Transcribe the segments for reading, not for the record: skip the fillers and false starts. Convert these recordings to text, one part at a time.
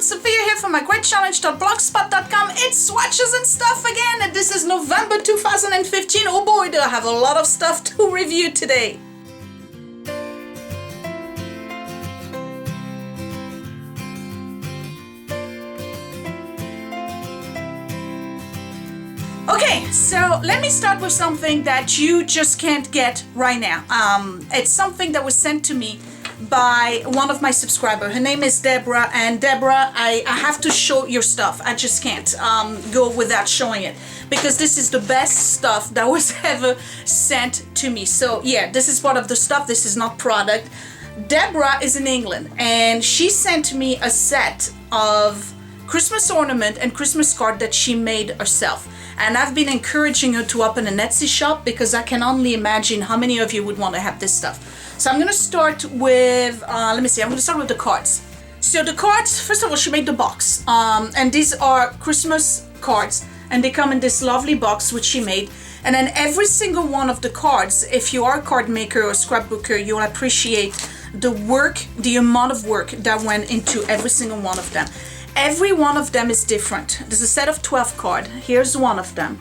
Sophia here from my great challenge.blogspot.com. It's Swatches and stuff again, and this is November 2015. Oh boy, do I have a lot of stuff to review today. Okay, so let me start with something that you just can't get right now. It's something that was sent to me by one of my subscribers. Her name is Deborah, and Deborah, I have to show your stuff. I just can't go without showing it, because this is the best stuff that was ever sent to me. So yeah, this is part of the stuff. This is not product. Deborah is in England, and she sent me a set of Christmas ornament and Christmas card that she made herself. And I've been encouraging her to open an Etsy shop, because I can only imagine how many of you would want to have this stuff. So I'm going to start with, I'm going to start with the cards. So the cards, first of all, she made the box. And these are Christmas cards, and they come in this lovely box which she made. And then every single one of the cards, if you are a card maker or scrapbooker, you'll appreciate the work, the amount of work that went into every single one of them. Every one of them is different. There's a set of 12 cards. Here's one of them.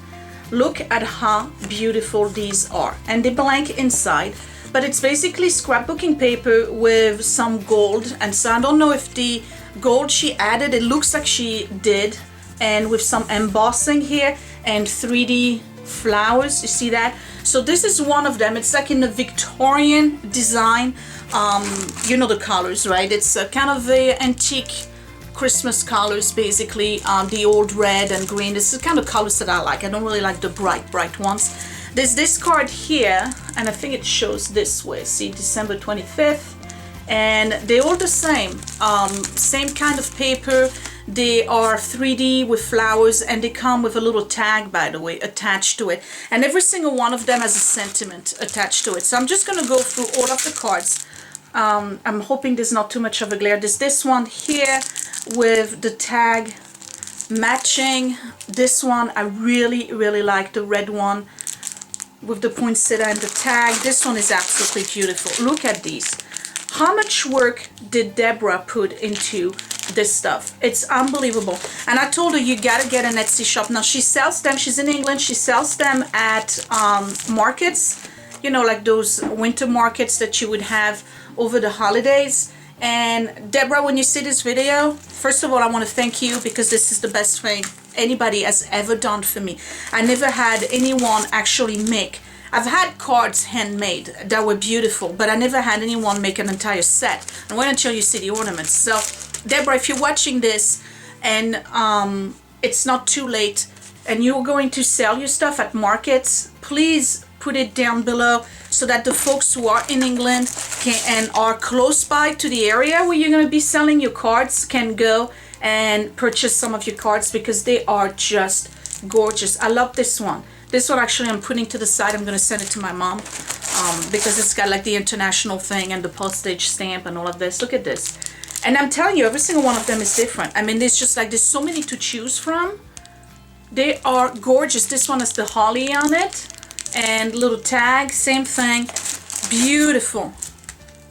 Look at how beautiful these are. And they blank inside, but it's basically scrapbooking paper with some gold. And so I don't know if the gold she added, it looks like she did, and with some embossing here and 3D flowers. You see that? So this is one of them. It's like in the Victorian design. You know the colors, right? It's a kind of a antique Christmas colors, basically. The old red and green. This is the kind of colors that I like. I don't really like the bright ones. There's this card here, and I think it shows this way. See, December 25th, and they're all the same. Same kind of paper. They are 3D with flowers, and they come with a little tag, by the way, attached to it. And every single one of them has a sentiment attached to it. So I'm just going to go through all of the cards. I'm hoping there's not too much of a glare. There's this one here with the tag matching. This one I really like, the red one with the poinsettia and the tag. This one is absolutely beautiful. Look at these. How much work did Deborah put into this stuff? It's unbelievable. And I told her, you gotta get an Etsy shop. Now she sells them, she's in England, she sells them at markets, you know, like those winter markets that you would have over the holidays. And Deborah, when you see this video, first of all, I want to thank you, because this is the best thing anybody has ever done for me. I never had anyone actually make, I've had cards handmade that were beautiful, but I never had anyone make an entire set. And wait until you see the ornaments. So Deborah, if you're watching this and it's not too late and you're going to sell your stuff at markets, please put it down below, so that the folks who are in England and are close by to the area where you're going to be selling your cards can go and purchase some of your cards, because they are just gorgeous. I love this one. This one actually I'm putting to the side. I'm going to send it to my mom because it's got like the international thing and the postage stamp and all of this. Look at this. And I'm telling you, every single one of them is different. I mean, there's just like, there's so many to choose from. They are gorgeous. This one has the holly on it and little tag, same thing. Beautiful.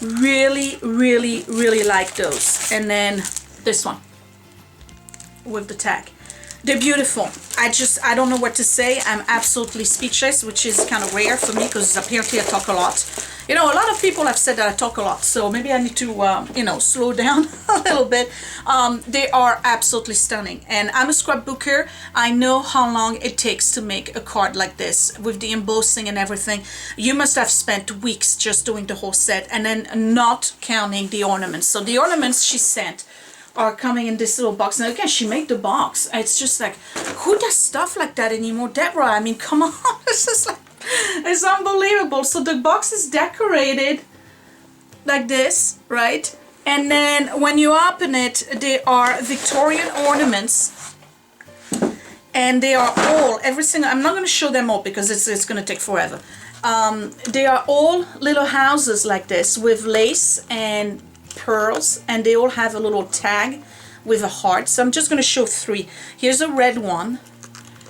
Really like those. And then this one with the tag. They're beautiful. I don't know what to say. I'm absolutely speechless, which is kind of rare for me, because apparently I talk a lot. You know, a lot of people have said that I talk a lot, so maybe I need to, you know, slow down a little bit. They are absolutely stunning. And I'm a scrapbooker. I know how long it takes to make a card like this with the embossing and everything. You must have spent weeks just doing the whole set, and then not counting the ornaments. So the ornaments she sent are coming in this little box. Now again, she made the box. It's just like, who does stuff like that anymore? Deborah, I mean, come on. This is like, it's unbelievable. So the box is decorated like this, right? And then when you open it, they are Victorian ornaments, and they are all, every single, I'm not going to show them all because it's going to take forever. They are all little houses like this with lace and pearls, and they all have a little tag with a heart. So I'm just going to show three. Here's a red one,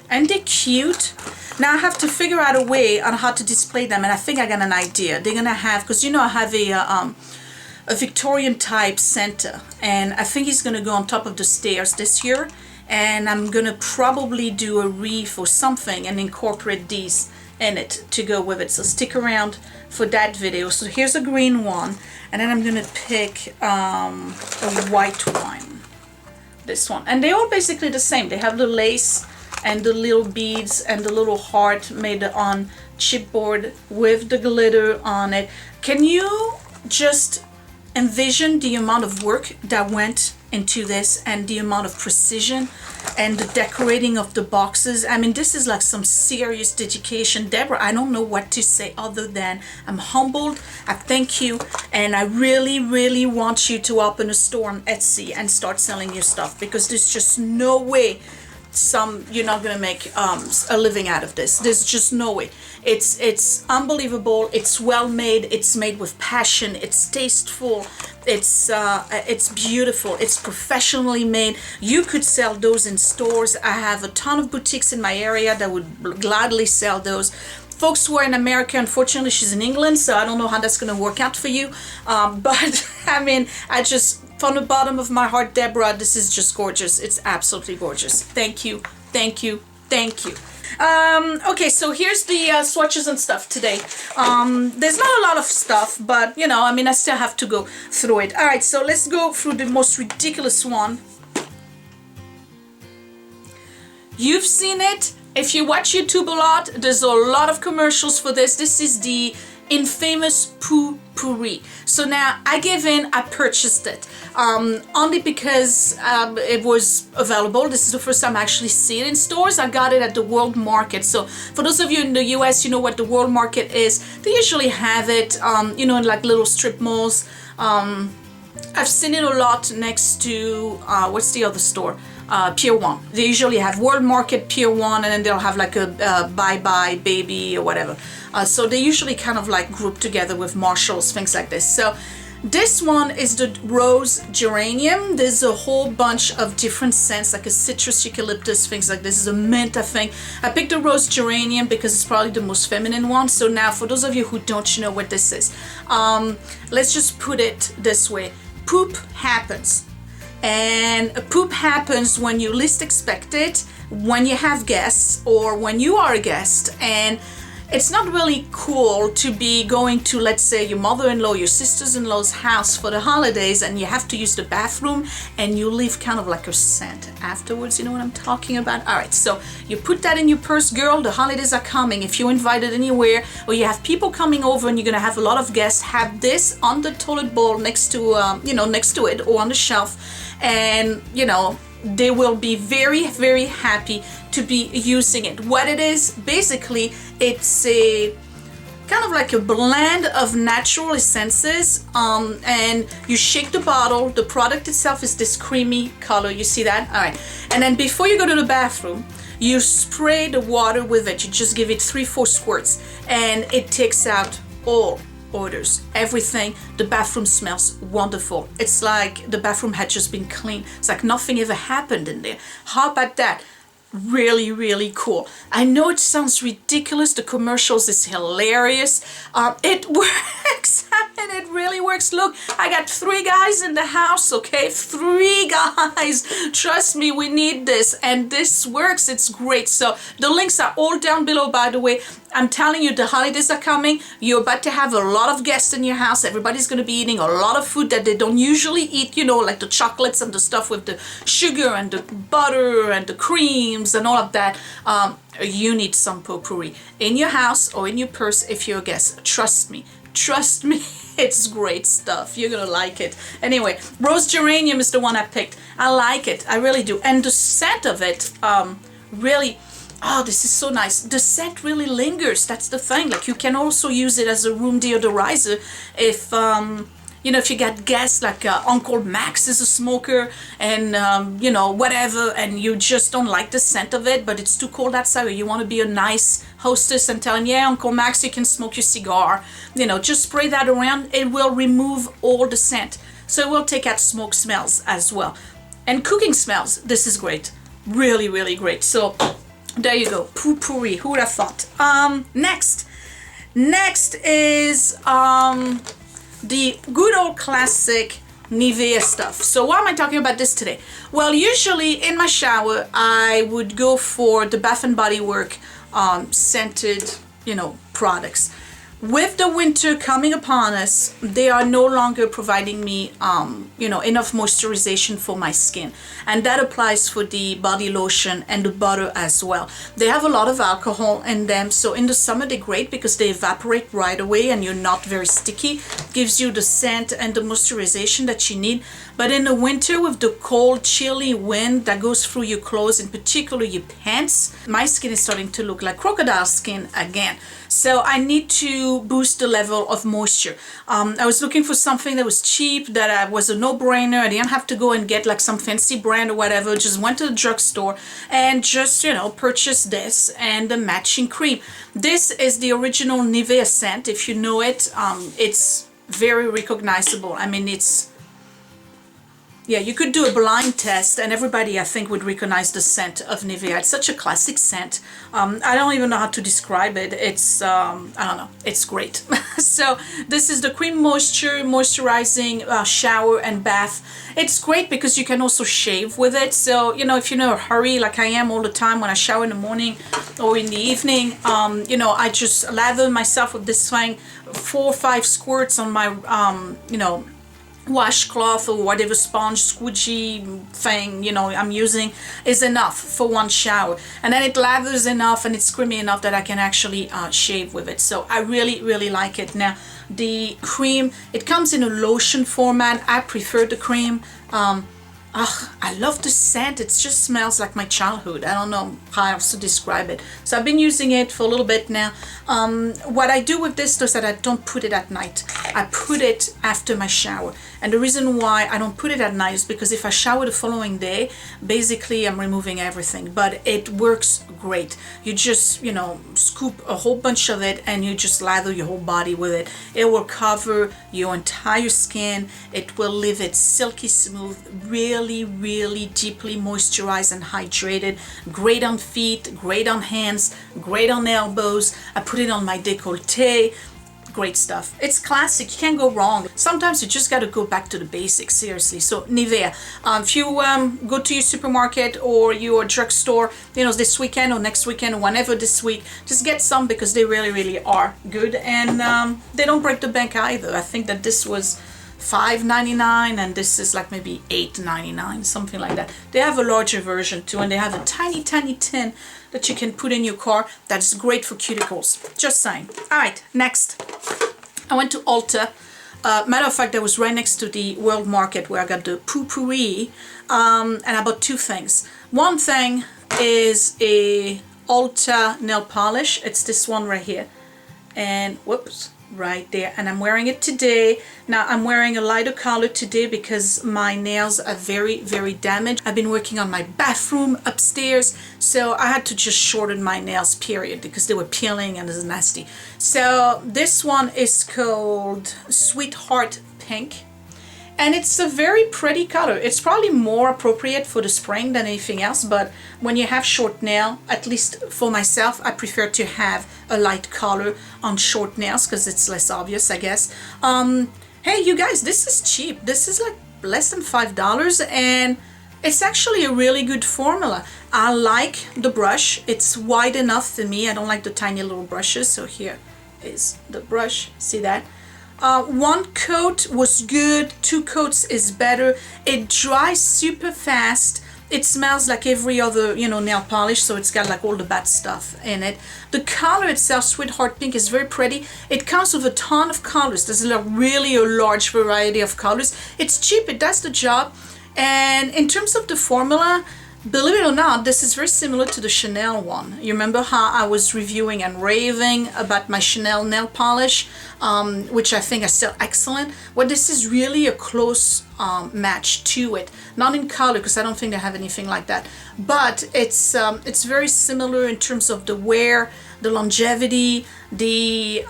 and they're cute. Now I have to figure out a way on how to display them, and I think I got an idea. They're gonna have, because you know I have a a Victorian type Santa, and I think he's gonna go on top of the stairs this year, and I'm gonna probably do a wreath or something and incorporate these in it to go with it. So stick around for that video. So here's a green one, and then I'm gonna pick a white one, this one, and they're all basically the same. They have the lace and the little beads and the little heart made on chipboard with the glitter on it. Can you just envision the amount of work that went into this and the amount of precision and the decorating of the boxes? I mean, this is like some serious dedication. Deborah, I don't know what to say other than I'm humbled. I thank you, and I really, really want you to open a store on Etsy and start selling your stuff, because there's just no way you're not gonna make a living out of this. There's just no way. It's unbelievable. It's well made. It's made with passion. It's tasteful. It's beautiful. It's professionally made. You could sell those in stores. I have a ton of boutiques in my area that would gladly sell those. Folks who are in America, unfortunately, she's in England, so I don't know how that's going to work out for you. But I mean, from the bottom of my heart, Deborah, this is just gorgeous. It's absolutely gorgeous. Thank you, thank you, thank you. Okay, so here's the swatches and stuff today. There's not a lot of stuff, but you know, I mean, I still have to go through it. All right, so let's go through the most ridiculous one. You've seen it. If you watch YouTube a lot, there's a lot of commercials for this. This is the infamous Poo-Pourri. So now I gave in, I purchased it only because it was available. This is the first time I actually see it in stores. I got it at the World Market. So for those of you in the US, you know what the World Market is. They usually have it, you know, in like little strip malls. I've seen it a lot next to, what's the other store? Pier 1. They usually have World Market, Pier 1, and then they'll have like a Bye Bye Baby or whatever. So they usually kind of like group together with Marshalls, things like this. So this one is the Rose Geranium. There's a whole bunch of different scents, like a citrus, eucalyptus, things like this. This is a mint, I think. I picked the Rose Geranium because it's probably the most feminine one. So now for those of you who don't know what this is, let's just put it this way. Poop happens. And poop happens when you least expect it, when you have guests or when you are a guest. And it's not really cool to be going to, let's say, your mother-in-law, your sister-in-law's house for the holidays, and you have to use the bathroom and you leave kind of like a scent afterwards. You know what I'm talking about? All right, so you put that in your purse, girl. The holidays are coming. If you're invited anywhere or you have people coming over and you're gonna have a lot of guests, have this on the toilet bowl next to, you know, next to it or on the shelf, and you know, they will be very, very happy to be using it. What it is, basically, it's a kind of like a blend of natural essences, and you shake the bottle. The product itself is this creamy color. You see that? All right. And then before you go to the bathroom, you spray the water with it. You just give it 3-4 squirts, and it takes out all odors, everything. The bathroom smells wonderful. It's like the bathroom had just been cleaned. It's like nothing ever happened in there. How about that? Really, really cool. I know it sounds ridiculous. The commercials is hilarious. It works. And it really works. Look, I got 3 guys in the house, okay? 3 guys. Trust me, we need this. And this works. It's great. So the links are all down below, by the way. I'm telling you, the holidays are coming. You're about to have a lot of guests in your house. Everybody's going to be eating a lot of food that they don't usually eat, you know, like the chocolates and the stuff with the sugar and the butter and the creams and all of that. You need some Poo-Pourri in your house or in your purse if you're a guest. Trust me. Trust me. It's great stuff. You're gonna like it. Anyway, Rose Geranium is the one I picked. I like it. I really do. And the scent of it, really, oh, this is so nice. The scent really lingers. That's the thing. Like, you can also use it as a room deodorizer if, you know, if you get guests, like Uncle Max is a smoker and, you know, whatever, and you just don't like the scent of it, but it's too cold outside, or you want to be a nice hostess and tell him, yeah, Uncle Max, you can smoke your cigar. You know, just spray that around. It will remove all the scent. So it will take out smoke smells as well. And cooking smells. This is great. Really, really great. So there you go. Poo-Pourri. Who would have thought? Next is the good old classic Nivea stuff. So why am I talking about this today? Well, usually in my shower I would go for the Bath and Body Works scented, you know, products. With the winter coming upon us, they are no longer providing me, you know, enough moisturization for my skin. And that applies for the body lotion and the butter as well. They have a lot of alcohol in them. So in the summer, they're great because they evaporate right away and you're not very sticky. Gives you the scent and the moisturization that you need. But in the winter, with the cold, chilly wind that goes through your clothes, in particular your pants, my skin is starting to look like crocodile skin again. So I need to boost the level of moisture. I was looking for something that was cheap, that was a no-brainer. I didn't have to go and get like some fancy brand or whatever. Just went to the drugstore and just, you know, purchased this and the matching cream. This is the original Nivea scent. If you know it, it's very recognizable. I mean, it's... yeah, you could do a blind test and everybody, I think, would recognize the scent of Nivea. It's such a classic scent. I don't even know how to describe it. It's, I don't know, it's great. So this is the Cream Moisturizing Shower and Bath. It's great because you can also shave with it. So, you know, if you're in a hurry, like I am all the time when I shower in the morning or in the evening, you know, I just lather myself with this thing, 4 or 5 squirts on my, you know, washcloth or whatever sponge squidgy thing, you know, I'm using is enough for one shower, and then it lathers enough and it's creamy enough that I can actually shave with it. So I really like it. Now the cream, it comes in a lotion format. I prefer the cream. I love the scent. It just smells like my childhood. I don't know how else to describe it. So I've been using it for a little bit now. What I do with this is that I don't put it at night. I put it after my shower. And the reason why I don't put it at night is because if I shower the following day, basically I'm removing everything. But it works great. You just, you know, scoop a whole bunch of it and you just lather your whole body with it. It will cover your entire skin. It will leave it silky smooth, really deeply moisturized and hydrated. Great on feet, great on hands, great on elbows. I put it on my décolleté. Great stuff. It's classic. You can't go wrong. Sometimes you just got to go back to the basics, seriously. So Nivea, if you go to your supermarket or your drugstore, you know, this weekend or next weekend or whenever this week, just get some because they really are good, and they don't break the bank either. I think that this was $5.99 and this is like maybe $8.99, something like that. They have a larger version too, and they have a tiny tin that you can put in your car. That's great for cuticles. Just saying. All right, next. I went to Ulta. Matter of fact, that was right next to the World Market where I got the Poo-Pourri, and I bought 2 things. One thing is a Ulta nail polish. It's this one right here, and whoops, right there, and I'm wearing it today. Now I'm wearing a lighter color today because my nails are very damaged. I've been working on my bathroom upstairs, so I had to just shorten my nails, period, because they were peeling and it was nasty. So this one is called Sweetheart Pink, and it's a very pretty color. It's probably more appropriate for the spring than anything else, but when you have short nail, at least for myself, I prefer to have a light color on short nails because it's less obvious, I guess. Hey, you guys, this is cheap. This is like less than $5, and it's actually a really good formula. I like the brush. It's wide enough for me. I don't like the tiny little brushes. So here is the brush. See that? 1 coat was good, 2 coats is better. It dries super fast. It smells like every other, you know, nail polish, so it's got like all the bad stuff in it. The color itself, Sweetheart Pink, is very pretty. It comes with a ton of colors. There's really a large variety of colors. It's cheap, it does the job. And in terms of the formula, believe it or not, this is very similar to the Chanel one. You remember how I was reviewing and raving about my Chanel nail polish, which I think is still excellent? Well, this is really a close match to it. Not in color, because I don't think they have anything like that. But it's very similar in terms of the wear, the longevity, the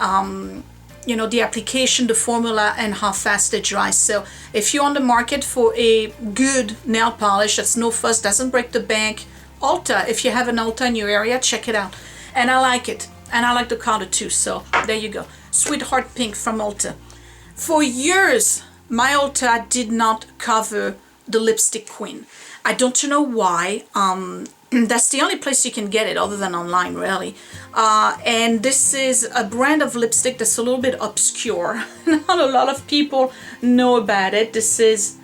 you know, the application, the formula, and how fast it dries. So if you're on the market for a good nail polish that's no fuss, doesn't break the bank, Ulta, if you have an Ulta in your area, check it out. And I like it. And I like the color too. So there you go. Sweetheart Pink from Ulta. For years, my Ulta did not cover the lipstick queen. I don't know why. That's the only place you can get it other than online, really. And this is a brand of lipstick that's a little bit obscure. Not a lot of people know about it. This is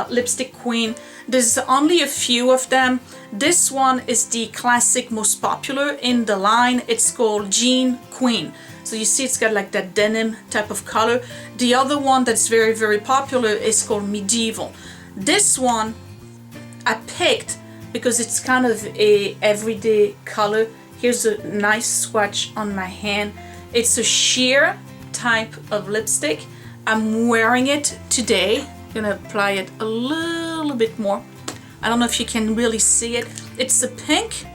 Lipstick Queen. There's only a few of them. This one is the classic, most popular in the line. It's called Jean Queen. So you see it's got like that denim type of color. The other one that's very, very popular is called Medieval. This one I picked because it's kind of a everyday color. Here's a nice swatch on my hand. It's a sheer type of lipstick. I'm wearing it today. I'm gonna apply it a little bit more. I don't know if you can really see it. It's a pink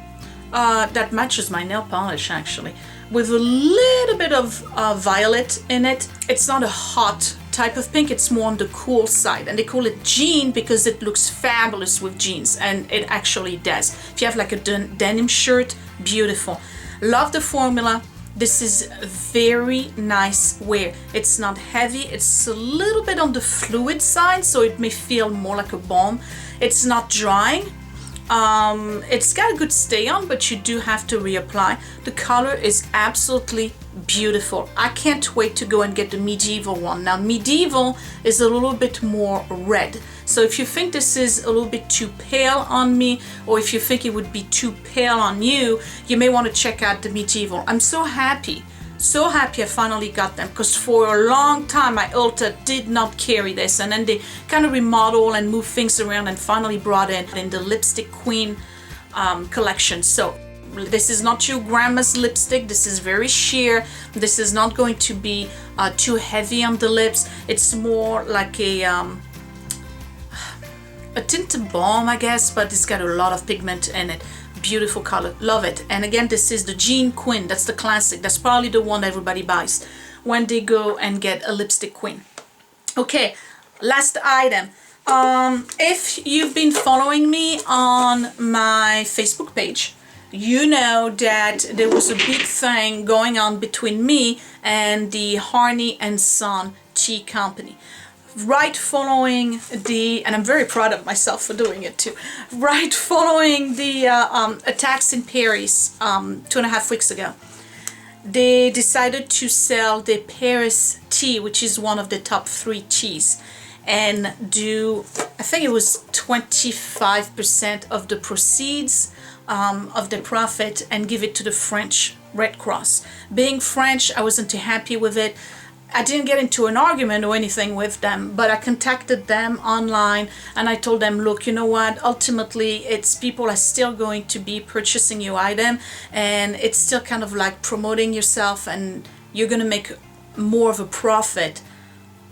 that matches my nail polish actually, with a little bit of violet in it. It's not a hot type of pink, it's more on the cool side, and they call it jean because it looks fabulous with jeans, and it actually does. If you have like a denim shirt, beautiful. Love the formula. This is very nice wear. It's not heavy, it's a little bit on the fluid side, so it may feel more like a balm. It's not drying. It's got a good stay on, but you do have to reapply. The color is absolutely beautiful. I can't wait to go and get the Medieval one. Now Medieval is a little bit more red, so if you think this is a little bit too pale on me, or if you think it would be too pale on you, you may want to check out the Medieval. I'm so happy I finally got them, because for a long time my Ulta did not carry this, and then they kind of remodel and move things around and finally brought in the Lipstick Queen collection. So this is not your grandma's lipstick. This is very sheer. This is not going to be too heavy on the lips. It's more like a tinted balm, I guess, but it's got a lot of pigment in it. Beautiful color, love it. And again, this is the Jean Queen. That's the classic. That's probably the one everybody buys when they go and get a Lipstick Queen. Okay, last item. If you've been following me on my Facebook page, you know that there was a big thing going on between me and the Harney Sons tea company. Right following the, and I'm very proud of myself for doing it too, right following the attacks in Paris 2.5 weeks ago, they decided to sell the Paris tea, which is one of the top 3 teas, and do, I think it was 25% of the proceeds of the profit, and give it to the French Red Cross. Being French, I wasn't too happy with it. I didn't get into an argument or anything with them, but I contacted them online and I told them, look, you know what, ultimately it's people are still going to be purchasing your item, and it's still kind of like promoting yourself, and you're going to make more of a profit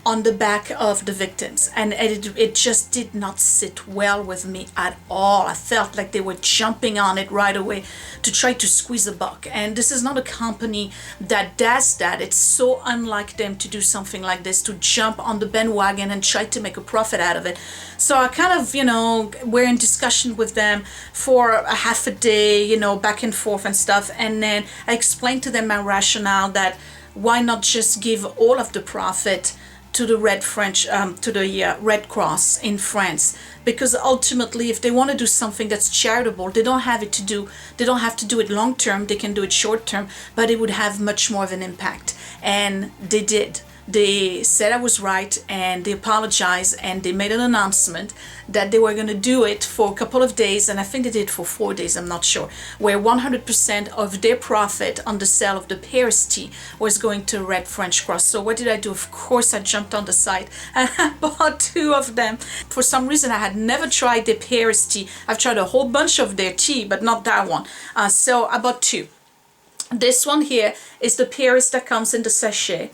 on the back of the victims. And it just did not sit well with me at all. I felt like they were jumping on it right away to try to squeeze a buck, and this is not a company that does that. It's so unlike them to do something like this, to jump on the bandwagon and try to make a profit out of it. So I kind of, you know, we're in discussion with them for a half a day, you know, back and forth and stuff, and then I explained to them my rationale that why not just give all of the profit to the Red Cross in France, because ultimately if they want to do something that's charitable, they don't have to do it long term, they can do it short term, but it would have much more of an impact. And they did. They said I was right, and they apologized, and they made an announcement that they were going to do it for a couple of days, and I think they did it for 4 days, I'm not sure, where 100% of their profit on the sale of the Paris tea was going to Red French Cross. So what did I do? Of course I jumped on the site and I bought 2 of them. For some reason I had never tried the Paris tea. I've tried a whole bunch of their tea, but not that one. So I bought 2. This one here is the Paris that comes in the sachet,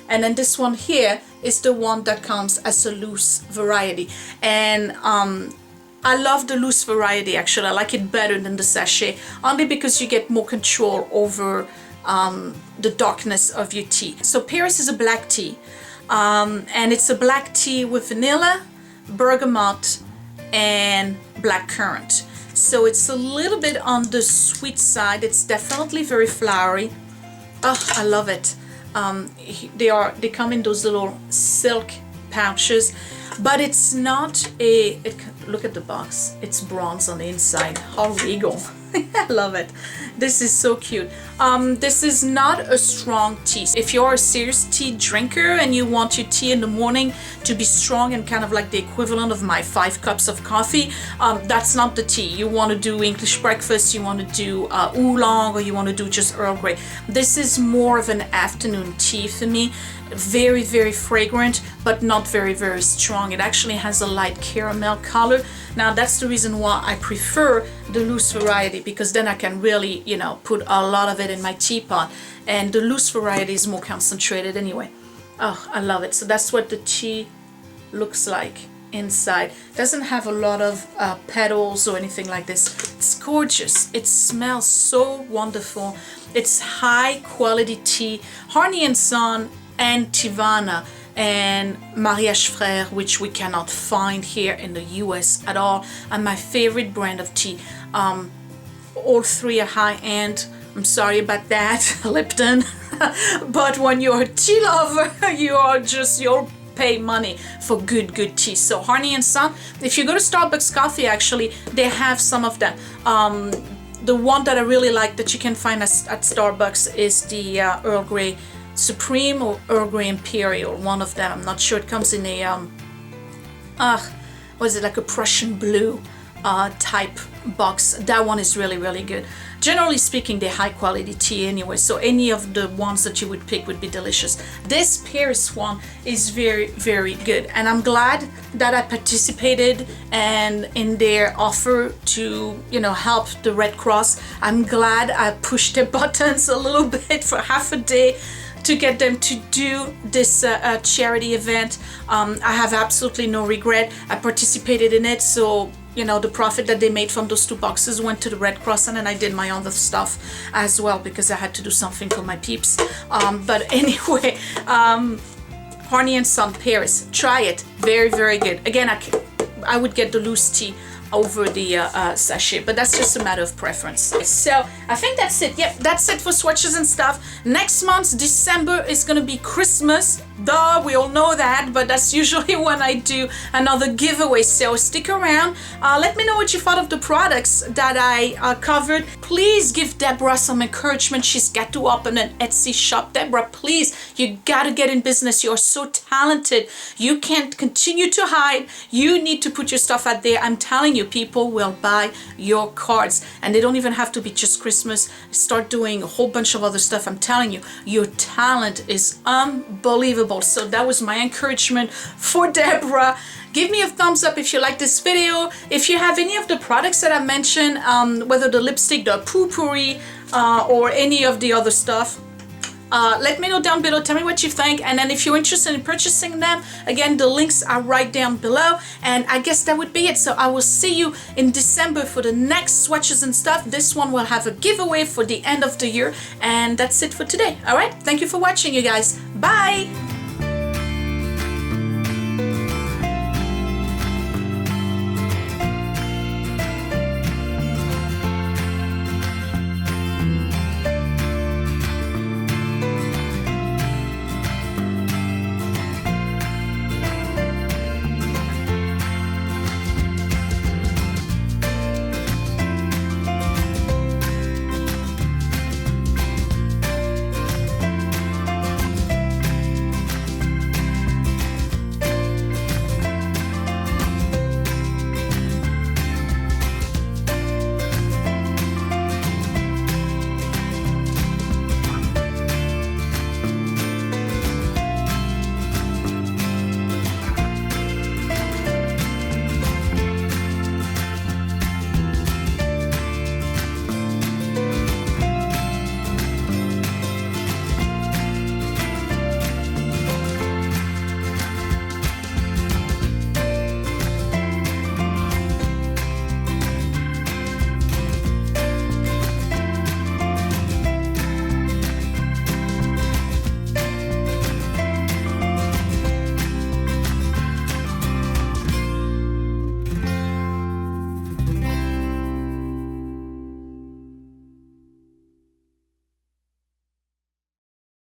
and then this one here is the one that comes as a loose variety. And I love the loose variety actually. I like it better than the sachet, only because you get more control over the darkness of your tea. So Paris is a black tea, and it's a black tea with vanilla, bergamot, and black currant. So it's a little bit on the sweet side. It's definitely very flowery. Oh, I love it. They come in those little silk pouches, but it's not look at the box. It's bronze on the inside. How regal. I love it. This is so cute. This is not a strong tea. If you're a serious tea drinker and you want your tea in the morning to be strong and kind of like the equivalent of my 5 cups of coffee, that's not the tea. You want to do English breakfast, you want to do oolong, or you want to do just Earl Grey. This is more of an afternoon tea for me. Very, very fragrant, but not very, very strong. It actually has a light caramel color. Now that's the reason why I prefer the loose variety, because then I can really, you know, put a lot of it in my teapot, and the loose variety is more concentrated anyway. Oh, I love it. So that's what the tea looks like inside. Doesn't have a lot of petals or anything like this. It's gorgeous. It smells so wonderful. It's high quality tea. Harney Sons and Tivana and Mariage Frère, which we cannot find here in the US at all, and my favorite brand of tea. All three are high-end. I'm sorry about that, Lipton. But when you're a tea lover, you'll pay money for good tea. So Harney Sons, if you go to Starbucks Coffee, actually, they have some of them. The one that I really like that you can find at Starbucks is the Earl Grey Supreme or Earl Grey Imperial, one of them. I'm not sure. It comes in a was it like a Prussian blue type box. That one is really, really good. Generally speaking, they're high quality tea anyway, so any of the ones that you would pick would be delicious. This Paris one is very, very good, and I'm glad that I participated and in their offer to, you know, help the Red Cross. I'm glad I pushed their buttons a little bit for half a day to get them to do this charity event. I have absolutely no regret. I participated in it, so you know, the profit that they made from those 2 boxes went to the Red Cross, and then I did my other stuff as well because I had to do something for my peeps. But anyway, Harney Sons Paris, try it. Very, very good. Again, I would get the loose tea over the sachet, but that's just a matter of preference. So I think that's it. Yep, that's it for swatches and stuff. Next month, December, is gonna be Christmas. Duh, we all know that, but that's usually when I do another giveaway, so stick around. Let me know what you thought of the products that I covered. Please give Deborah some encouragement. She's got to open an Etsy shop. Deborah, please, you gotta get in business. You're so talented. You can't continue to hide. You need to put your stuff out there. I'm telling you, people will buy your cards, and they don't even have to be just Christmas. Start doing a whole bunch of other stuff. I'm telling you, your talent is unbelievable. So that was my encouragement for Deborah. Give me a thumbs up if you like this video. If you have any of the products that I mentioned, whether the lipstick, the Poo-Pourri, or any of the other stuff, let me know down below. Tell me what you think, and then if you're interested in purchasing them, again, the links are right down below. And I guess that would be it. So I will see you in December for the next swatches and stuff. This one will have a giveaway for the end of the year, and that's it for today. All right, thank you for watching, you guys. Bye.